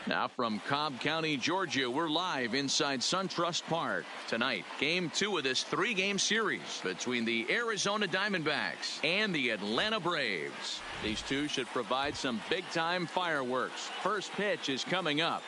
Now from Cobb County, Georgia, we're live inside SunTrust Park. Tonight, game 2 of this 3-game series between the Arizona Diamondbacks and the Atlanta Braves. These two should provide some big-time fireworks. First pitch is coming up.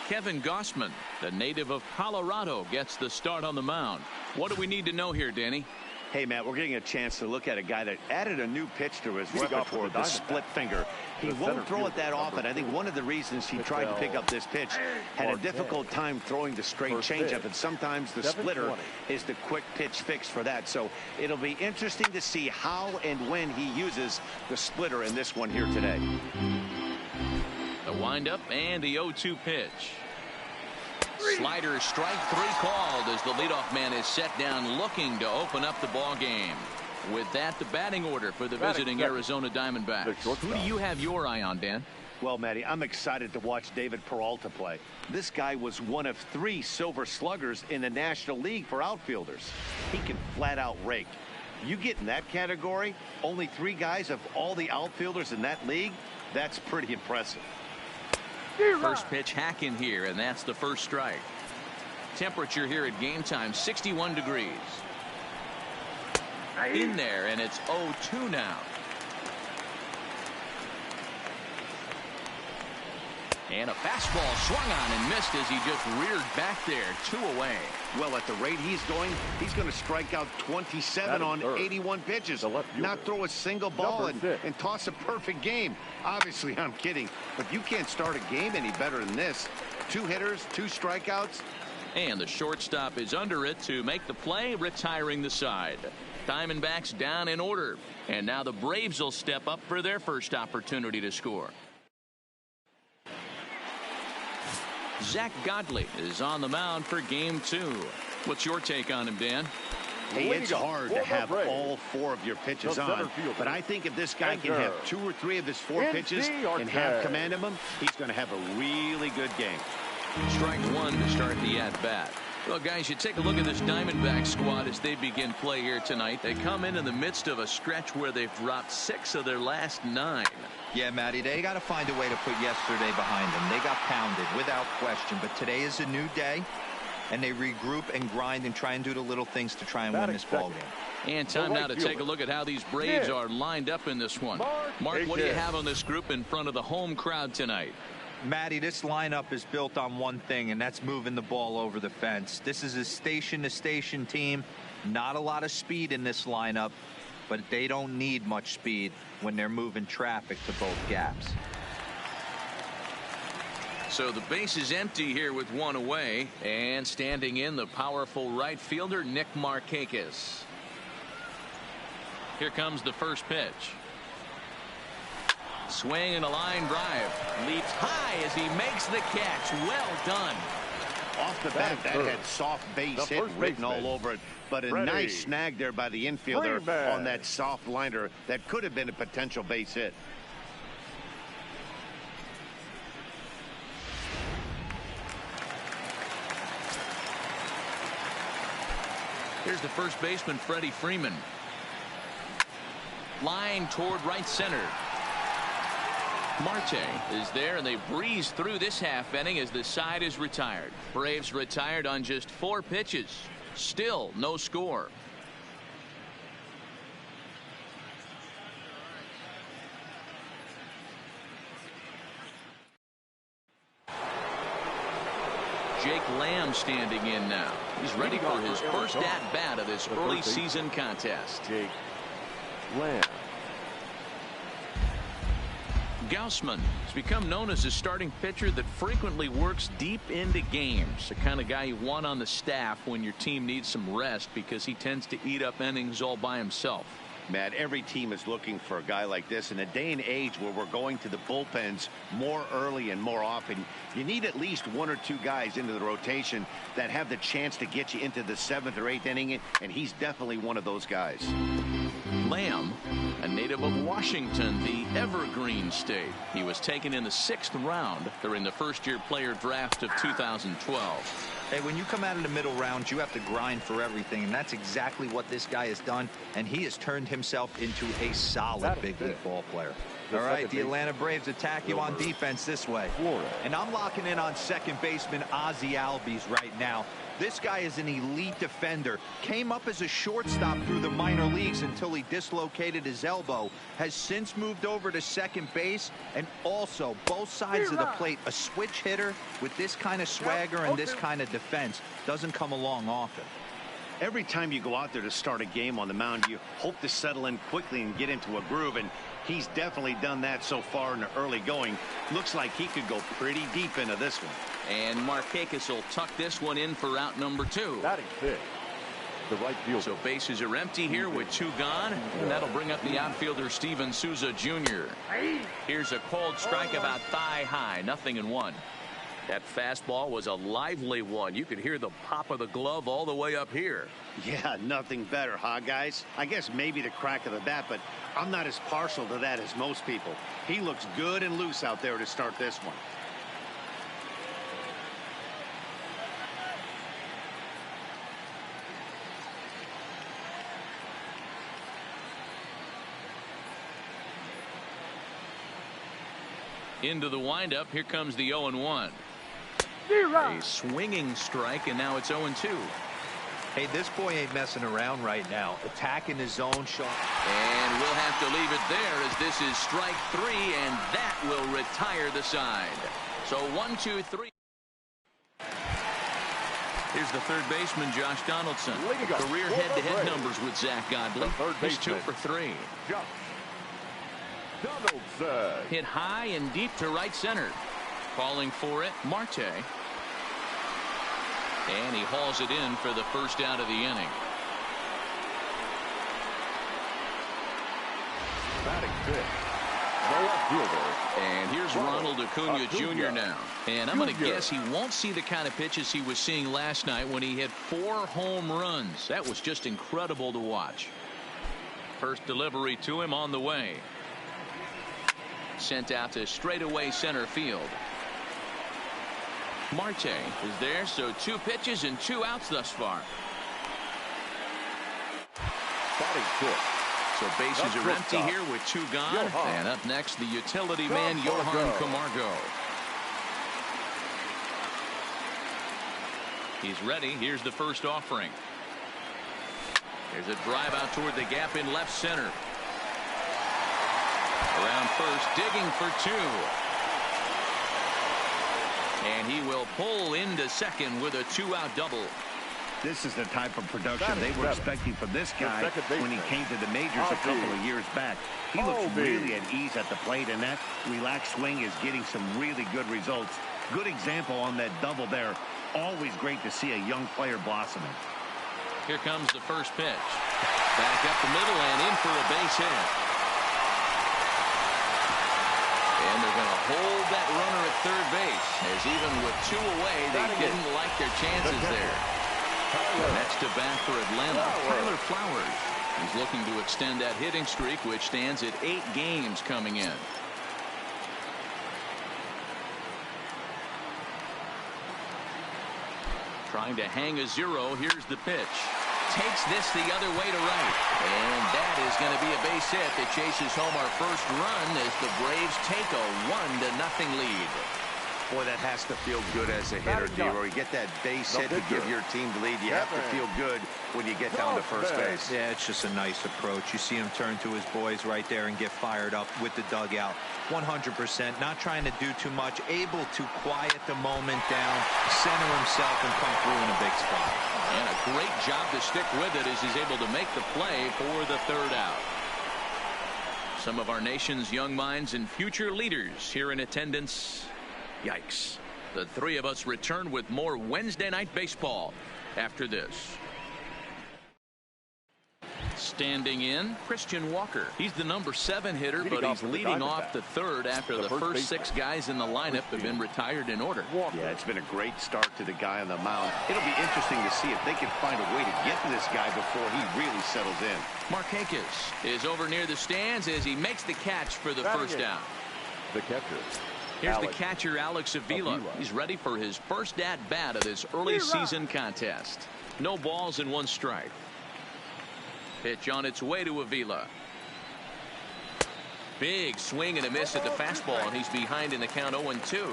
Kevin Gausman, the native of Colorado, gets the start on the mound. What do we need to know here, Danny? Hey, Matt, we're getting a chance to look at a guy that added a new pitch to his repertoire, the split finger. He won't throw it that often. I think one of the reasons he tried to pick up this pitch had a difficult time throwing the straight changeup, and sometimes the splitter is the quick pitch fix for that. So it'll be interesting to see how and when he uses the splitter in this one here today. The windup and the 0-2 pitch. Slider, strike 3 called as the leadoff man is set down looking to open up the ball game. With that, the batting order for the visiting Arizona Diamondbacks. Who do you have your eye on, Dan? Well, Matty, I'm excited to watch David Peralta play. This guy was one of 3 Silver Sluggers in the National League for outfielders. He can flat out rake. You get in that category, only 3 guys of all the outfielders in that league, that's pretty impressive. First pitch hack in here, and that's the first strike. Temperature here at game time, 61 degrees. In there, and it's 0-2 now. And a fastball swung on and missed as he just reared back there, 2 away. Well, at the rate he's going to strike out 27 on 81 pitches. Not throw a single ball and toss a perfect game. Obviously, I'm kidding, but you can't start a game any better than this. 2 hitters, 2 strikeouts. And the shortstop is under it to make the play, retiring the side. Diamondbacks down in order. And now the Braves will step up for their first opportunity to score. Zach Godley is on the mound for game 2. What's your take on him, Dan? Hey, it's hard to have all 4 of your pitches on, but I think if this guy can have 2 or 3 of his 4 pitches and have command of them, he's going to have a really good game. Strike 1 to start the at-bat. Well, guys, you take a look at this Diamondback squad as they begin play here tonight. They come in the midst of a stretch where they've dropped 6 of their last 9. Yeah, Matty, they got to find a way to put yesterday behind them. They got pounded without question, but today is a new day, and they regroup and grind and try and do the little things to try and win this ball game. And time now to take a look at how these Braves are lined up in this one. Mark, what do you have on this group in front of the home crowd tonight? Matty, this lineup is built on one thing, and that's moving the ball over the fence. This is a station-to-station team. Not a lot of speed in this lineup, but they don't need much speed when they're moving traffic to both gaps. So the base is empty here with 1 away, and standing in the powerful right fielder Nick Markakis. Here comes the first pitch. Swing and a line drive. Leaps high as he makes the catch. Well done. Off the bat, that had soft base hit written all over it, but a nice snag there by the infielder on that soft liner that could have been a potential base hit. Here's the first baseman, Freddie Freeman. Line toward right center. Marte is there, and they breeze through this half inning as the side is retired. Braves retired on just 4 pitches. Still no score. Jake Lamb standing in now. He's ready for his first at-bat of this early season contest. Jake Lamb. Gausman has become known as a starting pitcher that frequently works deep into games. The kind of guy you want on the staff when your team needs some rest because he tends to eat up innings all by himself. Matt, every team is looking for a guy like this. In a day and age where we're going to the bullpens more early and more often, you need at least 1 or 2 guys into the rotation that have the chance to get you into the 7th or 8th inning, and he's definitely one of those guys. Lamb, a native of Washington, the Evergreen State. He was taken in the 6th round during the first-year player draft of 2012. Hey, when you come out of the middle rounds, you have to grind for everything, and that's exactly what this guy has done, and he has turned himself into a solid big league ball player. All right, the Atlanta Braves attack you on defense this way. And I'm locking in on second baseman Ozzie Albies right now. This guy is an elite defender. Came up as a shortstop through the minor leagues until he dislocated his elbow. Has since moved over to second base, and also both sides of the plate. A switch hitter with this kind of swagger and this kind of defense doesn't come along often. Every time you go out there to start a game on the mound, you hope to settle in quickly and get into a groove, and he's definitely done that so far in the early going. Looks like he could go pretty deep into this one. And Markakis will tuck this one in for out number 2. Batting fifth, the right fielder. So bases are empty here with 2 gone, and that'll bring up the outfielder Steven Souza Jr. Here's a cold strike about thigh high, 0-1. That fastball was a lively one. You could hear the pop of the glove all the way up here. Yeah, nothing better, huh, guys? I guess maybe the crack of the bat, but I'm not as partial to that as most people. He looks good and loose out there to start this one. Into the windup, here comes the 0-1. A swinging strike, and now it's 0-2. Hey, this boy ain't messing around right now. Attacking his own shot. And we'll have to leave it there as this is strike 3, and that will retire the side. So 1, 2, 3. Here's the third baseman, Josh Donaldson. Career head-to-head numbers with Zach Godley. He's 2 for 3. Josh Donaldson. Hit high and deep to right center. Calling for it, Marte. And he hauls it in for the first out of the inning. Batting fifth, the left fielder. And here's Ronald Acuna Jr. now. And I'm going to guess he won't see the kind of pitches he was seeing last night when he hit 4 home runs. That was just incredible to watch. First delivery to him on the way. Sent out to straightaway center field. Marte is there, so 2 pitches and 2 outs thus far. Batting fifth. So bases are empty here with 2 gone. And up next, the utility man, Johan Camargo. He's ready. Here's the first offering. There's a drive out toward the gap in left center. Around first, digging for 2. And he will pull into second with a 2-out double. This is the type of production they were expecting from this guy when he came to the majors a couple of years back. He looks really at ease at the plate, and that relaxed swing is getting some really good results. Good example on that double there. Always great to see a young player blossoming. Here comes the first pitch. Back up the middle and in for a base hit. And they're going to hold that runner at third base, as even with 2 away, they didn't like their chances there. Next to bat for Atlanta, Tyler Flowers. He's looking to extend that hitting streak, which stands at 8 games coming in. Trying to hang a 0. Here's the pitch. Takes this the other way to right. And that is going to be a base hit that chases home our first run as the Braves take a 1-0 lead. Boy, that has to feel good as a hitter, D-Roy. You get that base hit to give your team the lead. You have to feel good when you get down to first base. Yeah, it's just a nice approach. You see him turn to his boys right there and get fired up with the dugout. 100%, not trying to do too much, able to quiet the moment down, center himself, and come through in a big spot. And a great job to stick with it as he's able to make the play for the 3rd out. Some of our nation's young minds and future leaders here in attendance. Yikes. The 3 of us return with more Wednesday night baseball after this. Standing in, Christian Walker. He's the number 7 hitter, but he's leading off the 3rd after the first 6 guys in the lineup have been retired in order. Yeah, it's been a great start to the guy on the mound. It'll be interesting to see if they can find a way to get to this guy before he really settles in. Markakis is over near the stands as he makes the catch for the first out. The catcher. Here's the catcher, Alex Avila. He's ready for his first at-bat of this early season contest. No balls and 1 strike. Pitch on its way to Avila. Big swing and a miss at the fastball, and he's behind in the count 0-2.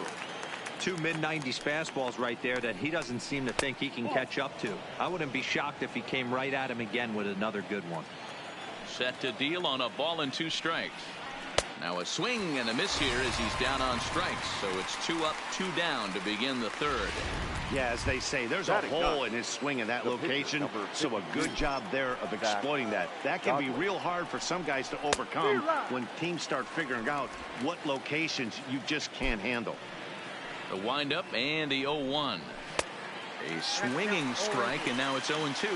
Two mid-90s fastballs right there that he doesn't seem to think he can catch up to. I wouldn't be shocked if he came right at him again with another good one. Set to deal on a ball and 2 strikes. Now a swing and a miss here as he's down on strikes. So it's 2 up, 2 down to begin the third. Yeah, as they say, there's a hole in his swing in that location. So a good job there of exploiting that. That can be real hard for some guys to overcome when teams start figuring out what locations you just can't handle. The windup and the 0-1. A swinging strike, and now it's 0-2.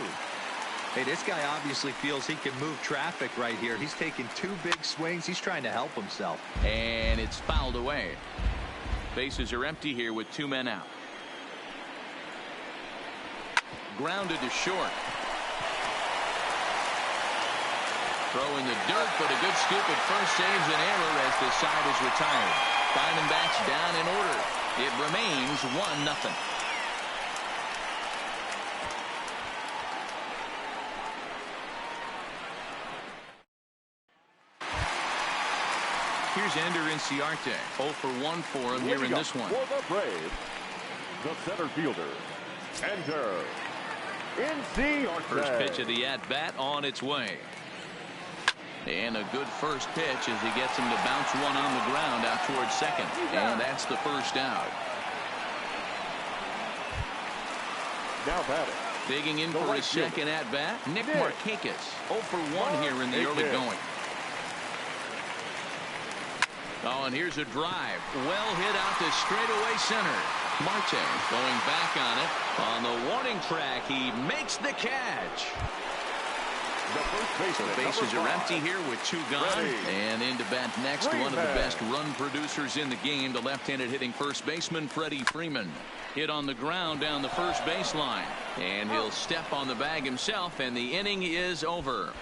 Hey, this guy obviously feels he can move traffic right here. He's taking 2 big swings. He's trying to help himself. And it's fouled away. Bases are empty here with 2 men out. Grounded to short. Throw in the dirt, but a good scoop at first saves an error as the side is retired. Diamondbacks down in order. It remains 1-0. Here's Ender Inciarte. 0 for 1 for him here in this one. For the Braves, the center fielder, Ender Inciarte. First pitch of the at-bat on its way. And a good first pitch as he gets him to bounce one on the ground out towards second. And that's the first out. Now batting. Digging in for his second at-bat, Nick Markakis. 0 for 1 here in the early going. Oh, and here's a drive. Well hit out to straightaway center. Marte going back on it. On the warning track, he makes the catch. The bases are empty here with 2 gone. And in to bat next, one of the best run producers in the game, the left-handed hitting first baseman Freddie Freeman. Hit on the ground down the first baseline. And he'll step on the bag himself, and the inning is over.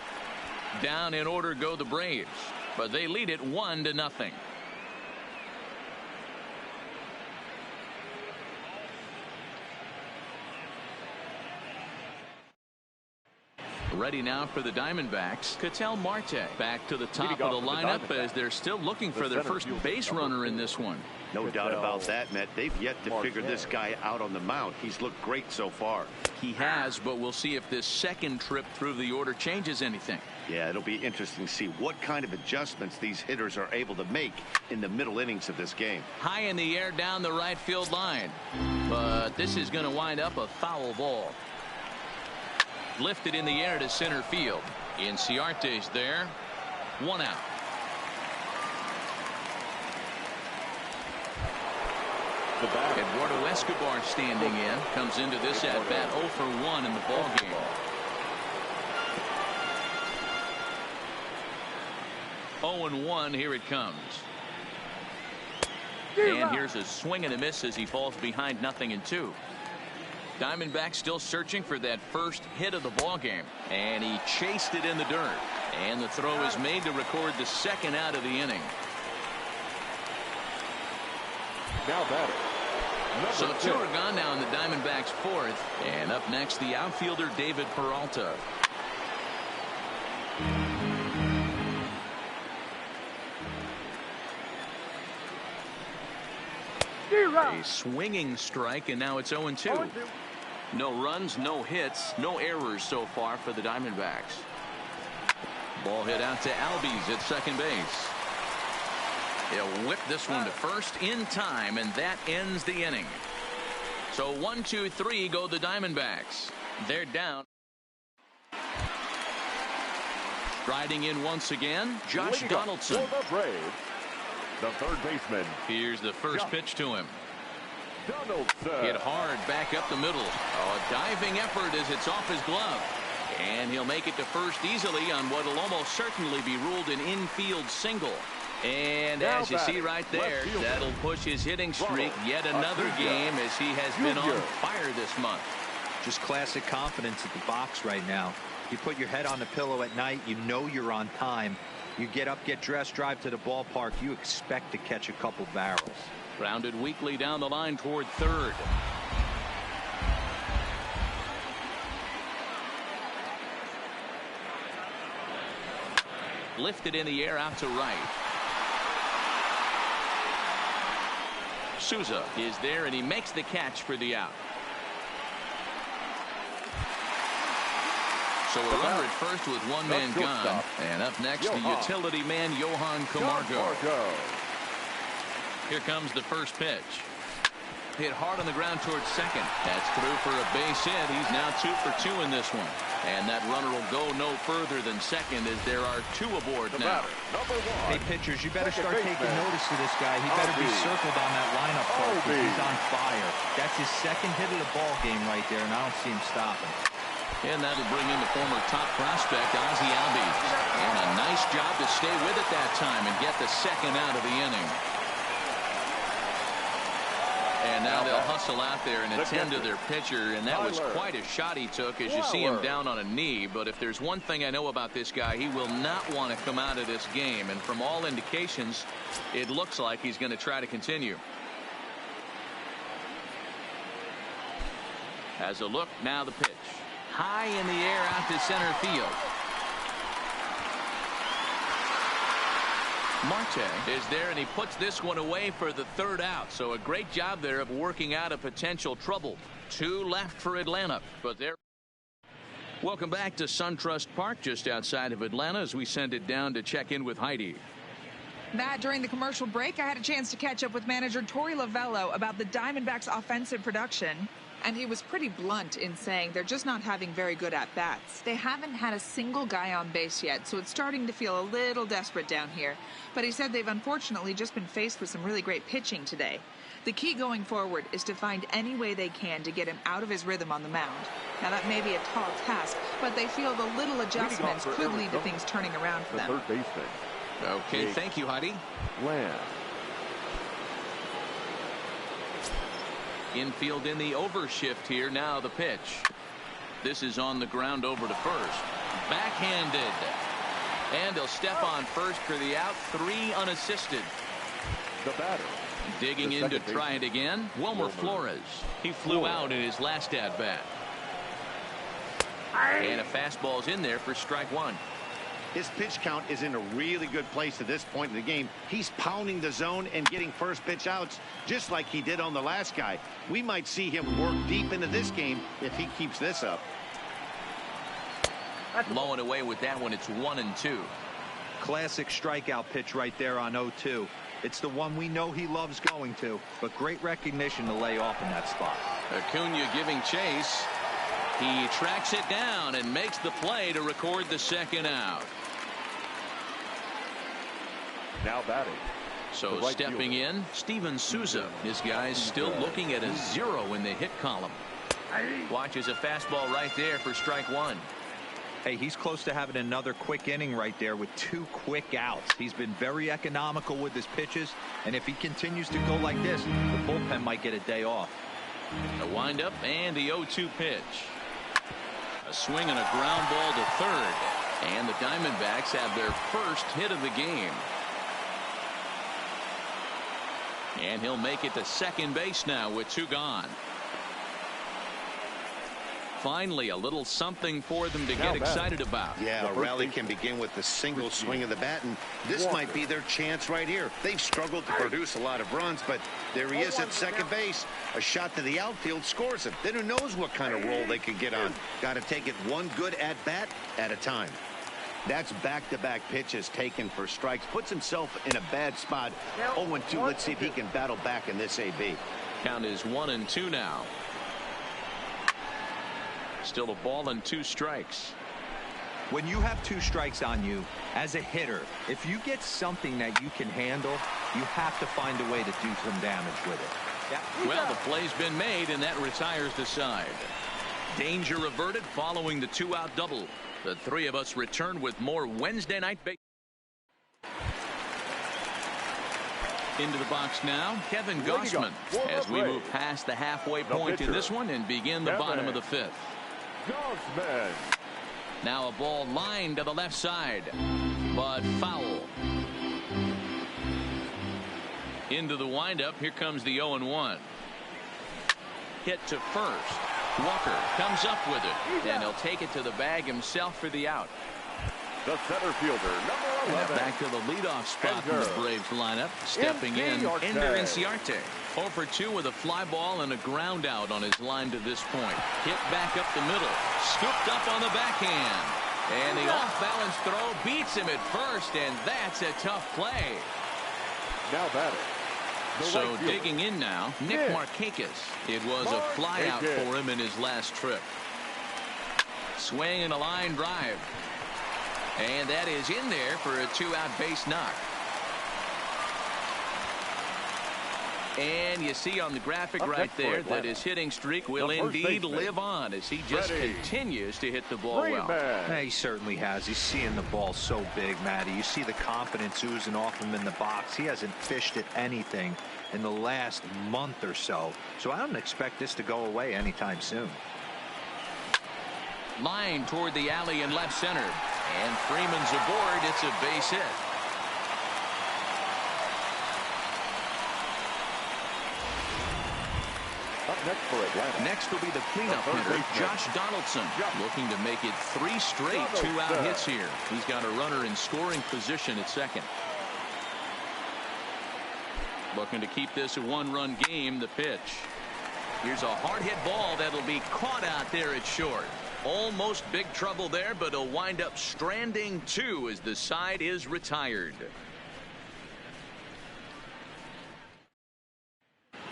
Down in order go the Braves, but they lead it 1-0. Ready now for the Diamondbacks. Ketel Marte back to the top of the lineup as they're still looking for their first base runner in this one. No doubt about that, Matt. They've yet to figure this guy out on the mound. He's looked great so far. He has, but we'll see if this second trip through the order changes anything. Yeah, it'll be interesting to see what kind of adjustments these hitters are able to make in the middle innings of this game. High in the air down the right field line. But this is going to wind up a foul ball. Lifted in the air to center field. Inciarte's there. 1 out. Eduardo Escobar standing in. Comes into this at bat 0 for 1 in the ball game. Oh and 1. Here it comes. And here's a swing and a miss as he falls behind 0-2. Diamondbacks still searching for that first hit of the ball game, and he chased it in the dirt, and the throw is made to record the second out of the inning. Now batting. So 2 are gone now in the Diamondbacks' 4th, and up next the outfielder David Peralta. A swinging strike, and now it's 0-2. No runs, no hits, no errors so far for the Diamondbacks. Ball hit out to Albies at second base. He'll whip this one to first in time, and that ends the inning. So 1, 2, 3 go the Diamondbacks. They're down. Striding in once again, Josh Donaldson. For the Braves, the third baseman. Here's the first pitch to him. Donaldson. Hit hard back up the middle. Oh, a diving effort as it's off his glove. And he'll make it to first easily on what will almost certainly be ruled an infield single. And now as you see right there, that'll push his hitting streak yet another game as he has been on fire this month. Just classic confidence at the box right now. You put your head on the pillow at night, you know you're on time. You get up, get dressed, drive to the ballpark, you expect to catch a couple barrels. Grounded weakly down the line toward third. Lifted in the air out to right. Souza is there, and he makes the catch for the out. So a runner at first with one man gone. And up next, the utility man, Johan Camargo. Here comes the first pitch. Hit hard on the ground towards second. That's through for a base hit. He's now 2 for 2 in this one. And that runner will go no further than second as there are 2 aboard now. Hey, pitchers, you better start taking notice of this guy. He better be circled on that lineup card because he's on fire. That's his second hit of the ball game right there, and I don't see him stopping. And that'll bring in the former top prospect, Ozzie Albies. And a nice job to stay with it that time and get the second out of the inning. And now they'll hustle out there and attend to their pitcher, and that was quite a shot he took as you see him down on a knee. But if there's one thing I know about this guy, he will not want to come out of this game. And from all indications, it looks like he's going to try to continue. As a look, now the pitch. High in the air out to center field. Marte is there, and he puts this one away for the third out. So a great job there of working out a potential trouble. 2 left for Atlanta, but they're... Welcome back to SunTrust Park just outside of Atlanta as we send it down to check in with Heidi. Matt, during the commercial break, I had a chance to catch up with manager Torey Lovello about the Diamondbacks' offensive production. And he was pretty blunt in saying they're just not having very good at-bats. They haven't had a single guy on base yet, so it's starting to feel a little desperate down here. But he said they've unfortunately just been faced with some really great pitching today. The key going forward is to find any way they can to get him out of his rhythm on the mound. Now, that may be a tall task, but they feel the little adjustments could lead to things turning around for them. Third baseman. Okay, thank you, Heidi. Lamb. Infield in the overshift here. Now the pitch. This is on the ground over to first. Backhanded. And he'll step on first for the out. 3 unassisted. The batter. Digging in to try it again. Wilmer Flores. He flew out in his last at-bat. And a fastball's in there for strike 1. His pitch count is in a really good place at this point in the game. He's pounding the zone and getting first pitch outs just like he did on the last guy. We might see him work deep into this game if he keeps this up. Blowing away with that one. It's 1-2. Classic strikeout pitch right there on 0-2. It's the one we know he loves going to, but great recognition to lay off in that spot. Acuna giving chase. He tracks it down and makes the play to record the second out. Now batting. So stepping in, Steven Souza. This guy's still looking at a 0 in the hit column. Watches a fastball right there for strike 1. Hey, he's close to having another quick inning right there with 2 quick outs. He's been very economical with his pitches, and if he continues to go like this, the bullpen might get a day off. A windup and the 0-2 pitch. A swing and a ground ball to third. And the Diamondbacks have their first hit of the game. And he'll make it to second base now with 2 gone. Finally, a little something for them to get excited about. Yeah, a rally can begin with a single swing of the bat, and this might be their chance right here. They've struggled to produce a lot of runs, but there he is at second base. A shot to the outfield scores him. Then who knows what kind of roll they could get on. Got to take it one good at-bat at a time. That's back-to-back pitches taken for strikes. Puts himself in a bad spot. 0-2. Let's see if he can battle back in this AB. Count is 1-2 now. Still a ball and 2 strikes. When you have 2 strikes on you, as a hitter, if you get something that you can handle, you have to find a way to do some damage with it. Well, the play's been made, and that retires the side. Danger averted following the 2-out double. The 3 of us return with more Wednesday night baseball. Into the box now, Kevin Gausman, as we move past the halfway point in this one and begin the bottom of the 5th. Gausman. Now a ball lined to the left side, but foul. Into the windup. Here comes the 0-1. Hit to first. Walker comes up with it, and he'll take it to the bag himself for the out. The center fielder, number 11. Back to the leadoff spot in the Braves lineup. Stepping in, Ender Inciarte. 0 for 2 with a fly ball and a ground out on his line to this point. Hit back up the middle. Scooped up on the backhand. And the off-balance throw beats him at first, and that's a tough play. Now batting. So digging in now, Nick Markakis. It was a fly out for him in his last trip. Swing and a line drive. And that is in there for a 2-out base knock. And you see on the graphic right there that his hitting streak will indeed live on as he just continues to hit the ball well. Yeah, he certainly has. He's seeing the ball so big, Matty. You see the confidence oozing off him in the box. He hasn't fished at anything in the last month or so. So I don't expect this to go away anytime soon. Line toward the alley in left center. And Freeman's aboard. It's a base hit. Up next for Atlanta. Next will be the cleanup hitter, Josh Donaldson, looking to make it 3 straight 2-out hits here. He's got a runner in scoring position at second. Looking to keep this a 1-run game. The pitch. Here's a hard hit ball that'll be caught out there at short. Almost big trouble there, but he'll wind up stranding 2 as the side is retired.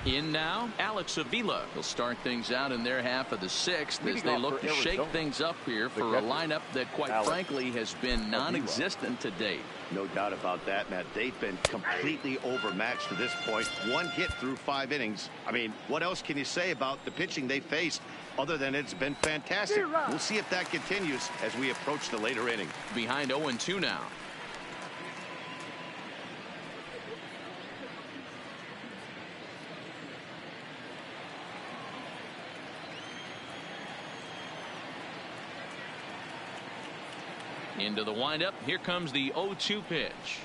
In now, Alex Avila will start things out in their half of the 6th as they look to shake things up here for a lineup that, quite frankly, has been non-existent to date. No doubt about that, Matt. They've been completely overmatched to this point. 1 hit through 5 innings. I mean, what else can you say about the pitching they faced other than it's been fantastic? We'll see if that continues as we approach the later inning. Behind 0-2 now. Into the windup. Here comes the 0-2 pitch.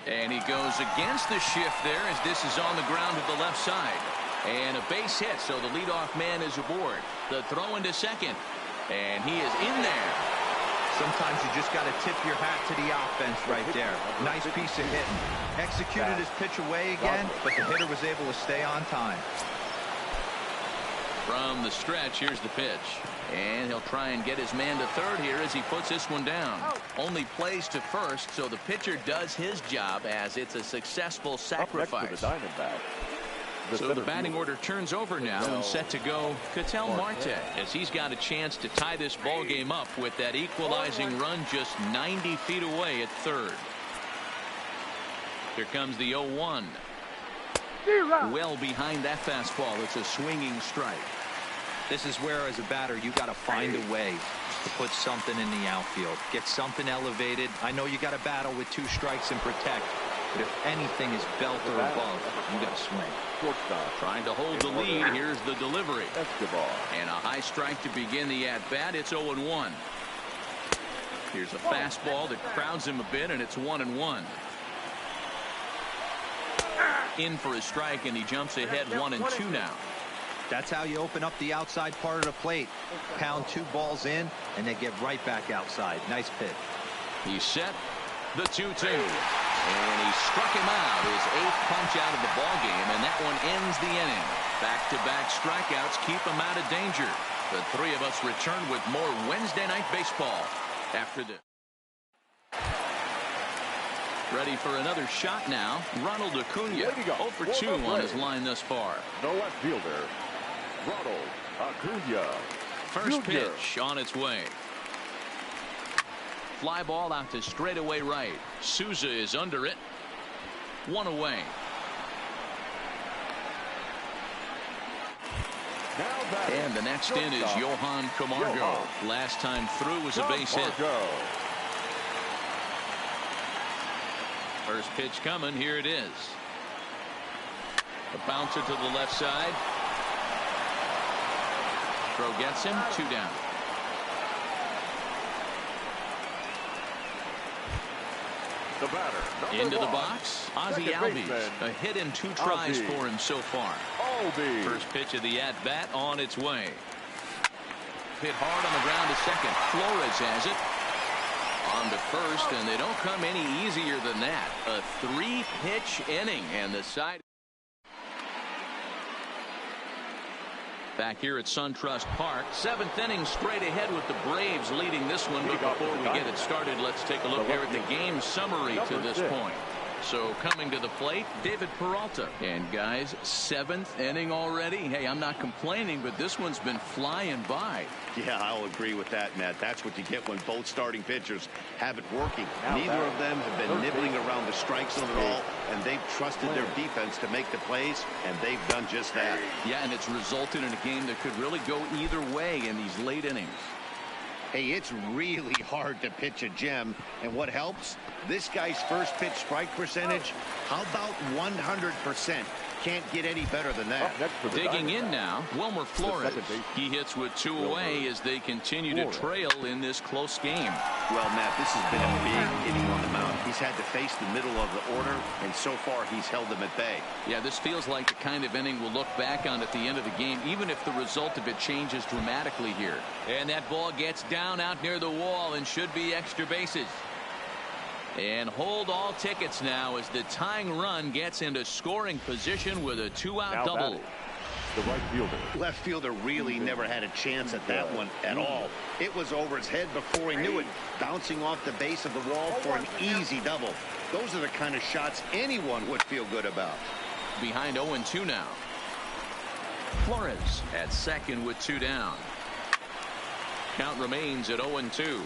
And he goes against the shift there as this is on the ground to the left side. And a base hit, so the leadoff man is aboard. The throw into second. And he is in there. Sometimes you just got to tip your hat to the offense right there. Nice piece of hitting. Executed his pitch away again, but the hitter was able to stay on time. From the stretch, here's the pitch. And he'll try and get his man to third here as he puts this one down. Only plays to first, so the pitcher does his job as it's a successful sacrifice. So the batting order turns over now and set to go Ketel Marte as he's got a chance to tie this ball game up with that equalizing run just 90 feet away at third. Here comes the 0-1. Well behind that fastball. It's a swinging strike. This is where, as a batter, you got to find a way to put something in the outfield. Get something elevated. I know you got to battle with 2 strikes and protect. But if anything is belt or above, you got to swing. Trying to hold the lead. Here's the delivery. And a high strike to begin the at-bat. It's 0-1. Here's a fastball that crowds him a bit, and it's 1-1. In for a strike, and he jumps ahead 1-2 now. That's how you open up the outside part of the plate. Pound 2 balls in, and they get right back outside. Nice pitch. He's set. The 2-2. And he struck him out. His 8th punch out of the ball game, and that one ends the inning. Back-to-back strikeouts keep him out of danger. The 3 of us return with more Wednesday Night Baseball after this. Ready for another shot now. Ronald Acuna, 0 for 2 on his line thus far. The left fielder, Ronald Acuna. First pitch on its way. Fly ball out to straightaway right. Souza is under it. 1 away. And the next in is Johan Camargo. Last time through was a base hit. First pitch coming. Here it is. A bouncer to the left side. Throw gets him. 2 down. The batter, into the box. Ozzie Albies. A hit in 2 tries for him so far. First pitch of the at-bat on its way. Hit hard on the ground to second. Flores has it. On to first, and they don't come any easier than that. A 3-pitch inning, and the side. Back here at SunTrust Park, 7th inning straight ahead with the Braves leading this one. But before we get it started, let's take a look here at the game summary to this point. So coming to the plate, David Peralta. And guys, 7th inning already. Hey, I'm not complaining, but this one's been flying by. Yeah, I'll agree with that, Matt. That's what you get when both starting pitchers have it working. Neither of them have been nibbling around the strike zone at all, and they've trusted their defense to make the plays, and they've done just that. Yeah, and it's resulted in a game that could really go either way in these late innings. Hey, it's really hard to pitch a gem, and what helps? This guy's first pitch strike percentage, how about 100%? Can't get any better than that. Digging in now, Wilmer Flores. He hits with 2 away as they continue to trail in this close game. Well, Matt, this has been a big inning on the mound. He's had to face the middle of the order, and so far he's held them at bay. Yeah, this feels like the kind of inning we'll look back on at the end of the game, even if the result of it changes dramatically here. And that ball gets down out near the wall and should be extra bases. And hold all tickets now as the tying run gets into scoring position with a 2-out double. The right fielder. Left fielder really never had a chance at that one at all. It was over his head before he knew it, bouncing off the base of the wall for an easy double. Those are the kind of shots anyone would feel good about. Behind 0-2 now. Flores at second with 2 down. Count remains at 0-2.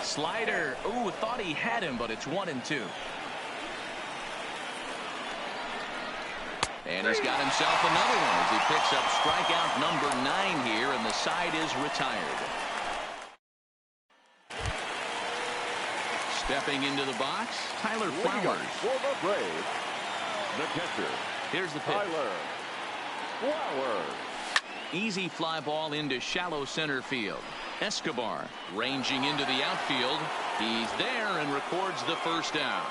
Slider. Ooh, thought he had him, but it's 1-2. And he's got himself another one as he picks up strikeout number 9 here, and the side is retired. Stepping into the box, Tyler Flowers. For the Braves, the catcher. Here's the pitch. Tyler Flowers. Easy fly ball into shallow center field. Escobar ranging into the outfield. He's there and records the first down.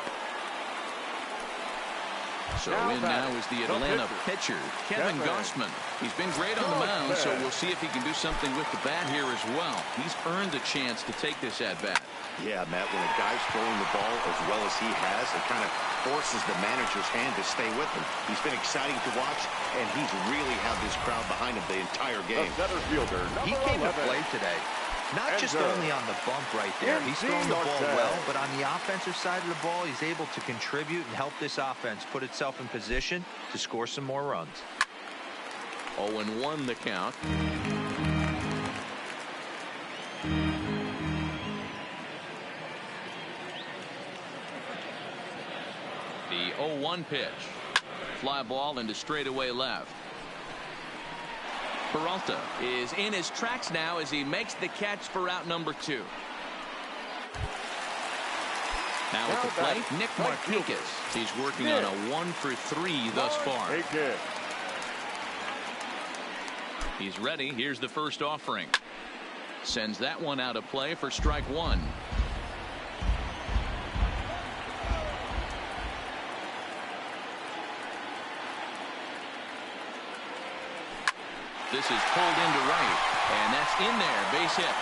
So in now is the Atlanta pitcher, Kevin Gausman. He's been great on the mound, so we'll see if he can do something with the bat here as well. He's earned the chance to take this at bat. Yeah, Matt, when a guy's throwing the ball as well as he has, it kind of forces the manager's hand to stay with him. He's been exciting to watch, and he's really had this crowd behind him the entire game. The center fielder, He came to play today. Not just only on the bump right there. He's throwing the ball well, but on the offensive side of the ball, he's able to contribute and help this offense put itself in position to score some more runs. 0-1 the count. The 0-1 pitch. Fly ball into straightaway left. Peralta is in his tracks now as he makes the catch for out number 2. Now at the plate, Nick Markakis. He's working on a 1-for-3 thus far. He's ready. Here's the first offering. Sends that one out of play for strike 1. This is pulled into right, and that's in there, base hit.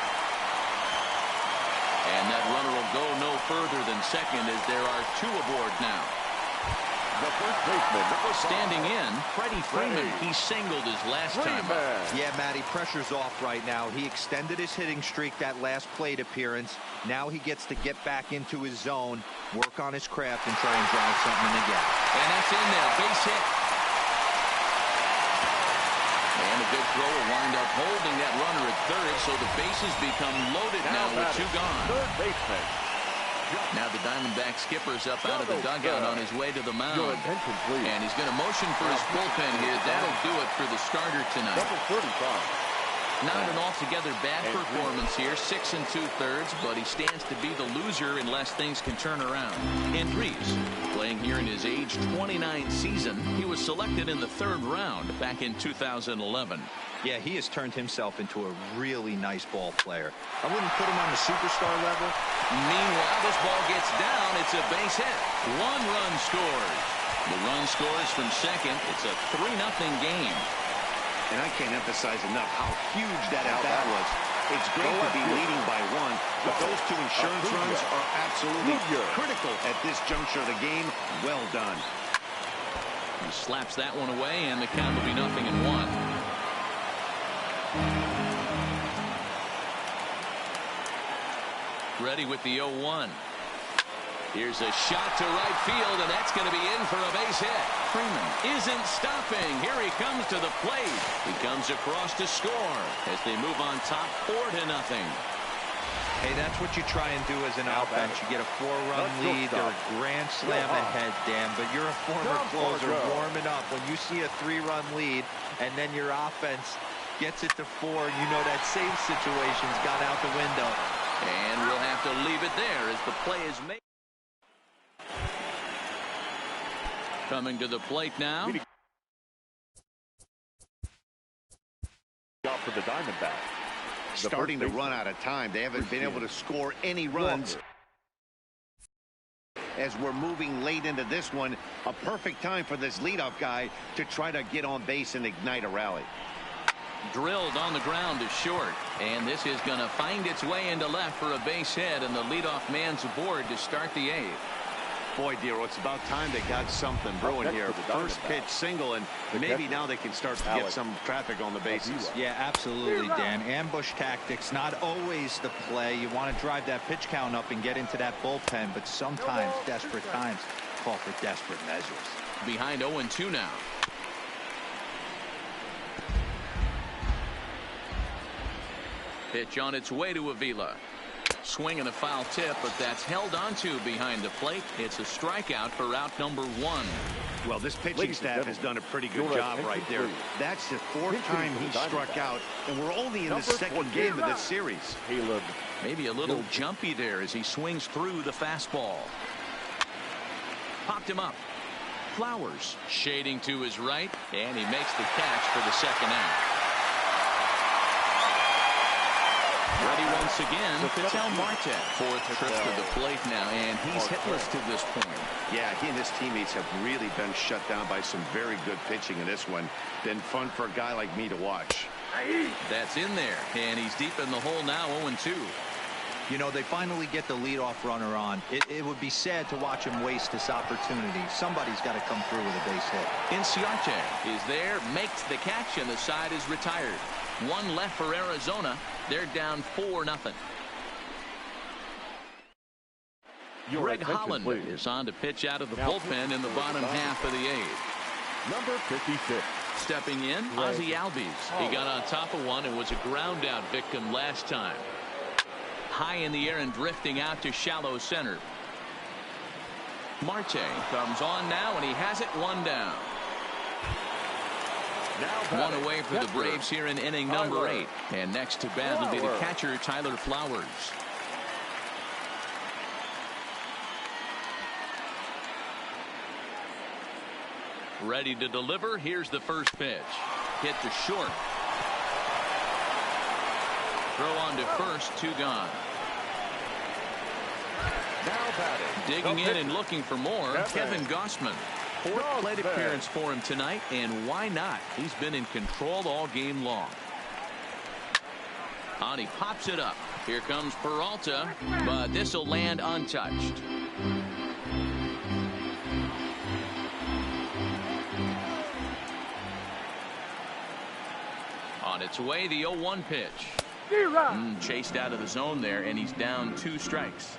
And that runner will go no further than second as there are 2 aboard now. The first baseman, standing in, Freddie Freeman. He singled his last time up. Yeah, Matty, pressure's off right now. He extended his hitting streak that last plate appearance. Now he gets to get back into his zone, work on his craft, and try and drive something in the gap. And that's in there, base hit. And a good throw will wind up holding that runner at third, so the bases become loaded now with 2 gone. Third baseman. Now the Diamondback skipper's up out of the dugout on his way to the mound. And he's going to motion for his bullpen here. That'll do it for the starter tonight. Number 35. Not an altogether bad performance here, 6 2/3, but he stands to be the loser unless things can turn around. And Reeves, playing here in his age 29 season, he was selected in the 3rd round back in 2011. Yeah, he has turned himself into a really nice ball player. I wouldn't put him on the superstar level. Meanwhile, this ball gets down. It's a base hit. 1 run scores. The run scores from second. It's a 3-0 game. And I can't emphasize enough how huge that at-bat was. It's great to be leading by one, but those two insurance runs are absolutely critical at this juncture of the game. Well done. He slaps that one away, and the count will be 0-1. Ready with the 0-1. Here's a shot to right field, and that's going to be in for a base hit. Freeman isn't stopping. Here he comes to the plate. He comes across to score as they move on top 4-0. Hey, that's what you try and do as an offense. You get a 4-run lead. They're a grand slam ahead, Dan, but you're a former closer warming up. When you see a 3-run lead and then your offense gets it to 4, you know that same situation's gone out the window. And we'll have to leave it there as the play is made. Coming to the plate now. Out for the Diamondbacks. Starting to run out of time. They haven't been able to score any runs. As we're moving late into this one, a perfect time for this leadoff guy to try to get on base and ignite a rally. Drilled on the ground to short, and this is going to find its way into left for a base hit, and the leadoff man's aboard to start the 8th. Boy, Dero, it's about time they got something brewing here. First pitch single, and maybe now they can start to get some traffic on the bases. Yeah, absolutely, Dan. Ambush tactics, not always the play. You want to drive that pitch count up and get into that bullpen, but sometimes desperate times call for desperate measures. Behind 0-2 now. Pitch on its way to Avila. Swing and a foul tip, but that's held onto behind the plate. It's a strikeout for out number 1. Well, this pitching staff has done a pretty good job right there. That's the 4th time he struck out, and we're only in the 2nd game of this series. Maybe a little jumpy there as he swings through the fastball. Popped him up. Flowers shading to his right, and he makes the catch for the 2nd out. Ready once again, Ketel Marte. 4th trip to the plate now, and he's hitless to this point. Yeah, he and his teammates have really been shut down by some very good pitching in this one. Been fun for a guy like me to watch. That's in there, and he's deep in the hole now, 0-2. You know, they finally get the leadoff runner on. It would be sad to watch him waste this opportunity. Somebody's got to come through with a base hit. Inciarte is there, makes the catch, and the side is retired. 1 left for Arizona. They're down 4-0. Greg Holland is on to pitch out of the bullpen in the bottom half of the 8th. Number 56. Stepping in, Ozzie Albies. He got on top of one and was a ground out victim last time. High in the air and drifting out to shallow center. Marte comes on now, and he has it 1 down. 1 away for the Braves here in inning number 8. And next to bat will be the catcher, Tyler Flowers. Ready to deliver. Here's the first pitch. Hit to short. Throw on to first, 2 gone. Digging in and looking for more, Kevin Gausman. 4th plate appearance for him tonight, and why not? He's been in control all game long. And he pops it up. Here comes Peralta, but this will land untouched. On its way, the 0-1 pitch. Chased out of the zone there, and he's down 2 strikes.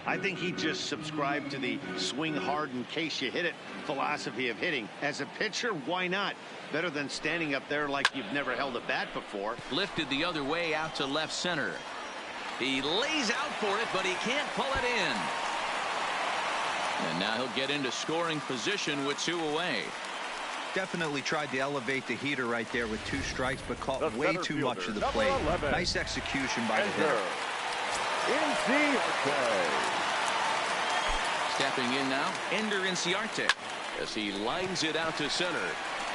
I think he just subscribed to the swing hard in case you hit it philosophy of hitting. As a pitcher, why not? Better than standing up there like you've never held a bat before. Lifted the other way out to left center. He lays out for it, but he can't pull it in. And now he'll get into scoring position with 2 away. Definitely tried to elevate the heater right there with 2 strikes, but caught way too much of the plate. Nice execution by the hitter. Stepping in now, Ender Inciarte as he lines it out to center.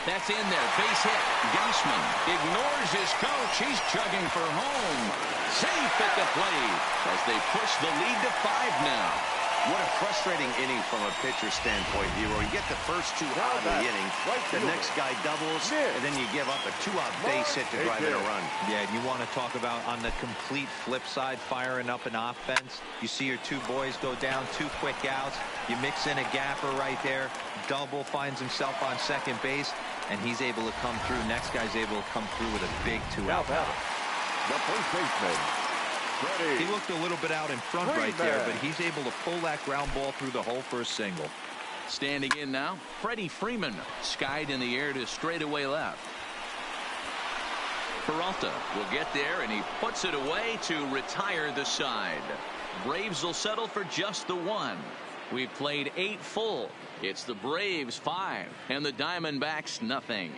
That's in there, base hit. Gausman ignores his coach. He's chugging for home. Safe at the plate as they push the lead to 5 now. What a frustrating inning from a pitcher standpoint, Hero. You get the first two out of the inning, the next guy doubles, and then you give up a two-out base hit to drive in a run. Yeah, and you want to talk about on the complete flip side, firing up an offense. You see your two boys go down, 2 quick outs. You mix in a gapper right there. Double finds himself on second base, and he's able to come through. Next guy's able to come through with a big two-out. The first baseman. He looked a little bit out in front right there, but he's able to pull that ground ball through the hole for a single. Standing in now, Freddie Freeman, skied in the air to straightaway left. Peralta will get there, and he puts it away to retire the side. Braves will settle for just the one. We've played 8 full. It's the Braves 5 and the Diamondbacks nothing.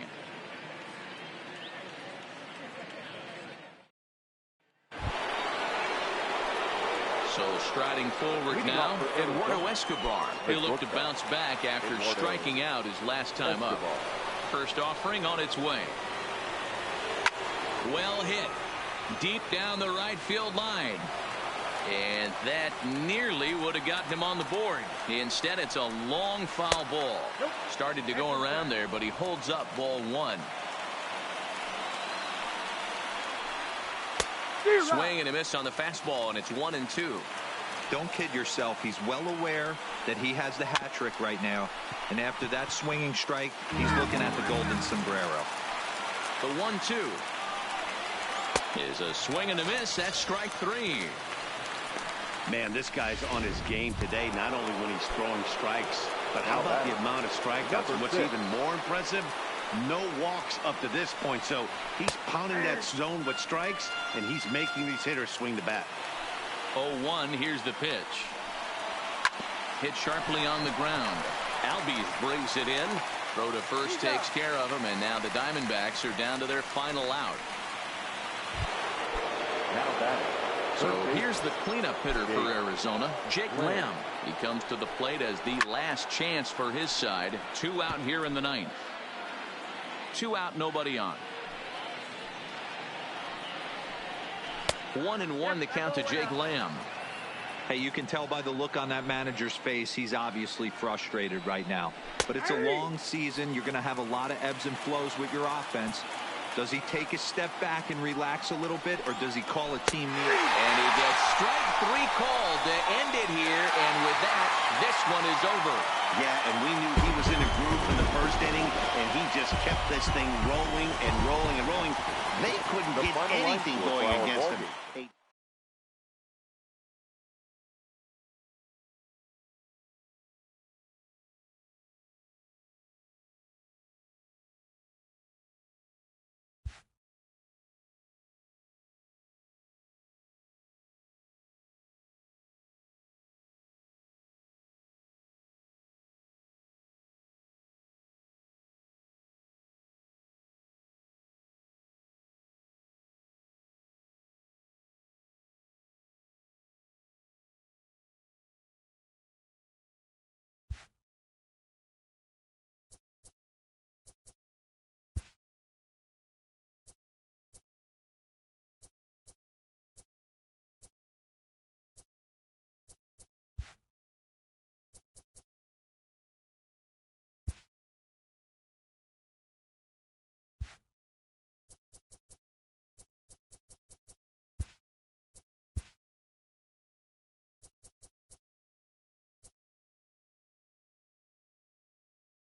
So striding forward now, Eduardo Escobar. He'll look to bounce back after striking out his last time up. First offering on its way. Well hit. Deep down the right field line. And that nearly would have gotten him on the board. Instead, it's a long foul ball. Started to go around there, but he holds up ball 1. Swing and a miss on the fastball, and it's 1-2. Don't kid yourself. He's well aware that he has the hat trick right now. And after that swinging strike, he's looking at the golden sombrero. The 1-2 is a swing and a miss. That's strike 3. Man, this guy's on his game today, not only when he's throwing strikes, but how about the amount of strikeouts? And what's even more impressive, no walks up to this point. So he's pounding that zone with strikes, and he's making these hitters swing the bat. 0-1, here's the pitch. Hit sharply on the ground. Albies brings it in. Throw to first takes care of him, and now the Diamondbacks are down to their final out. Now batting. So here's the cleanup hitter for Arizona, Jake Lamb. He comes to the plate as the last chance for his side. 2 out here in the 9th. 2 out, nobody on. 1-1 the count to Jake Lamb. Hey, you can tell by the look on that manager's face, he's obviously frustrated right now. But it's a long season. You're going to have a lot of ebbs and flows with your offense. Does he take a step back and relax a little bit, or does he call a team meeting? And he gets strike 3 called to end it here, and with that, this one is over. Yeah, and we knew he was in a groove in the first inning, and he just kept this thing rolling and rolling and rolling. They couldn't get anything going against him.